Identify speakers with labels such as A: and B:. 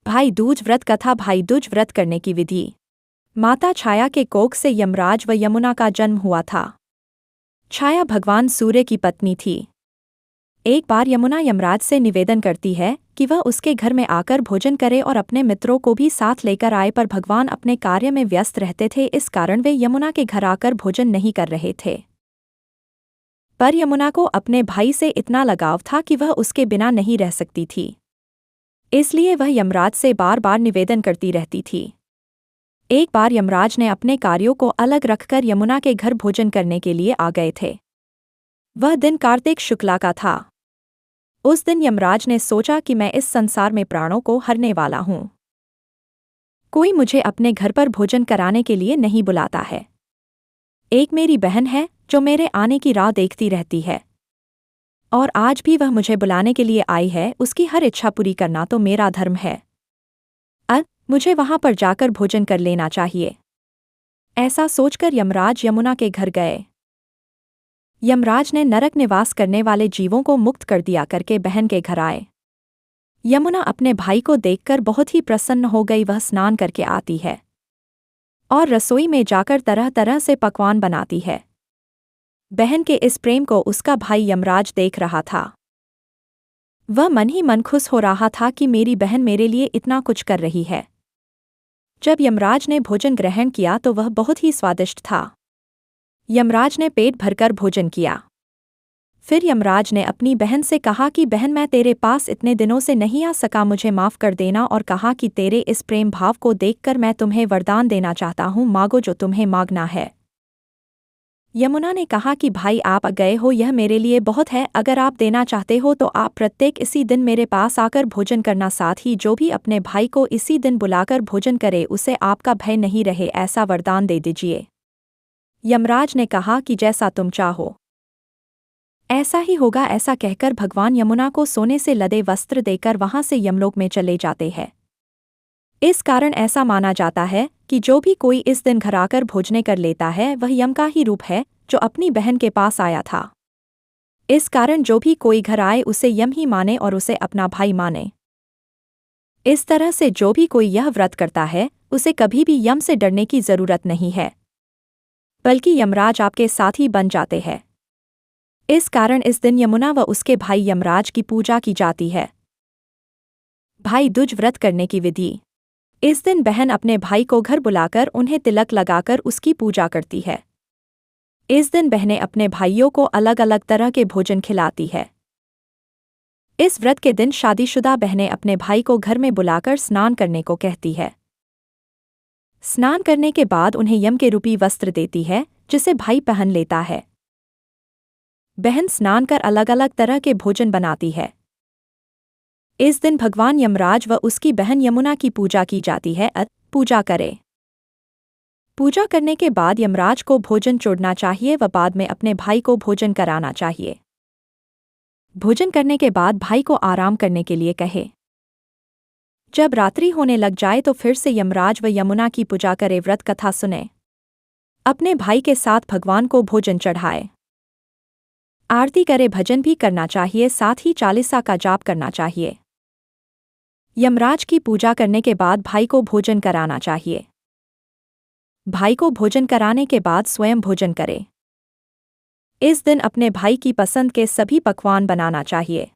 A: भाई दूज व्रत कथा। भाई दूज व्रत करने की विधि। माता छाया के कोख से यमराज व यमुना का जन्म हुआ था। छाया भगवान सूर्य की पत्नी थी। एक बार यमुना यमराज से निवेदन करती है कि वह उसके घर में आकर भोजन करे और अपने मित्रों को भी साथ लेकर आए, पर भगवान अपने कार्य में व्यस्त रहते थे, इस कारण वे यमुना के घर आकर भोजन नहीं कर रहे थे। पर यमुना को अपने भाई से इतना लगाव था कि वह उसके बिना नहीं रह सकती थी, इसलिए वह यमराज से बार बार निवेदन करती रहती थी। एक बार यमराज ने अपने कार्यों को अलग रखकर यमुना के घर भोजन करने के लिए आ गए थे। वह दिन कार्तिक शुक्ला का था। उस दिन यमराज ने सोचा कि मैं इस संसार में प्राणों को हरने वाला हूँ। कोई मुझे अपने घर पर भोजन कराने के लिए नहीं बुलाता है। एक मेरी बहन है जो मेरे आने की राह देखती रहती है, और आज भी वह मुझे बुलाने के लिए आई है। उसकी हर इच्छा पूरी करना तो मेरा धर्म है। मुझे वहां पर जाकर भोजन कर लेना चाहिए। ऐसा सोचकर यमराज यमुना के घर गए। यमराज ने नरक निवास करने वाले जीवों को मुक्त कर दिया करके बहन के घर आए। यमुना अपने भाई को देखकर बहुत ही प्रसन्न हो गई। वह स्नान करके आती है और रसोई में जाकर तरह तरह से पकवान बनाती है। बहन के इस प्रेम को उसका भाई यमराज देख रहा था। वह मन ही मन खुश हो रहा था कि मेरी बहन मेरे लिए इतना कुछ कर रही है। जब यमराज ने भोजन ग्रहण किया तो वह बहुत ही स्वादिष्ट था। यमराज ने पेट भरकर भोजन किया। फिर यमराज ने अपनी बहन से कहा कि बहन, मैं तेरे पास इतने दिनों से नहीं आ सका, मुझे माफ़ कर देना, और कहा कि तेरे इस प्रेम भाव को देखकर मैं तुम्हें वरदान देना चाहता हूँ, मांगो जो तुम्हें मांगना है। यमुना ने कहा कि भाई, आप गए हो यह मेरे लिए बहुत है। अगर आप देना चाहते हो तो आप प्रत्येक इसी दिन मेरे पास आकर भोजन करना। साथ ही जो भी अपने भाई को इसी दिन बुलाकर भोजन करे उसे आपका भय नहीं रहे, ऐसा वरदान दे दीजिए। यमराज ने कहा कि जैसा तुम चाहो ऐसा ही होगा। ऐसा कहकर भगवान यमुना को सोने से लदे वस्त्र देकर वहां से यमलोक में चले जाते हैं। इस कारण ऐसा माना जाता है कि जो भी कोई इस दिन घर आकर भोजन कर लेता है वह यम का ही रूप है जो अपनी बहन के पास आया था। इस कारण जो भी कोई घर आए उसे यम ही माने और उसे अपना भाई माने। इस तरह से जो भी कोई यह व्रत करता है उसे कभी भी यम से डरने की जरूरत नहीं है, बल्कि यमराज आपके साथी बन जाते हैं। इस कारण इस दिन यमुना व उसके भाई यमराज की पूजा की जाती है। भाई दूज व्रत करने की विधि। इस दिन बहन अपने भाई को घर बुलाकर उन्हें तिलक लगाकर उसकी पूजा करती है। इस दिन बहनें अपने भाइयों को अलग अलग तरह के भोजन खिलाती है। इस व्रत के दिन शादीशुदा बहनें अपने भाई को घर में बुलाकर स्नान करने को कहती है। स्नान करने के बाद उन्हें यम के रूपी वस्त्र देती है जिसे भाई पहन लेता है। बहन स्नान कर अलग अलग तरह के भोजन बनाती है। इस दिन भगवान यमराज व उसकी बहन यमुना की पूजा की जाती है। पूजा करे। पूजा करने के बाद यमराज को भोजन छोड़ना चाहिए व बाद में अपने भाई को भोजन कराना चाहिए। भोजन करने के बाद भाई को आराम करने के लिए कहे। जब रात्रि होने लग जाए तो फिर से यमराज व यमुना की पूजा करे, व्रत कथा सुने, अपने भाई के साथ भगवान को भोजन चढ़ाए, आरती करे, भजन भी करना चाहिए, साथ ही चालीसा का जाप करना चाहिए। यमराज की पूजा करने के बाद भाई को भोजन कराना चाहिए। भाई को भोजन कराने के बाद स्वयं भोजन करे। इस दिन अपने भाई की पसंद के सभी पकवान बनाना चाहिए।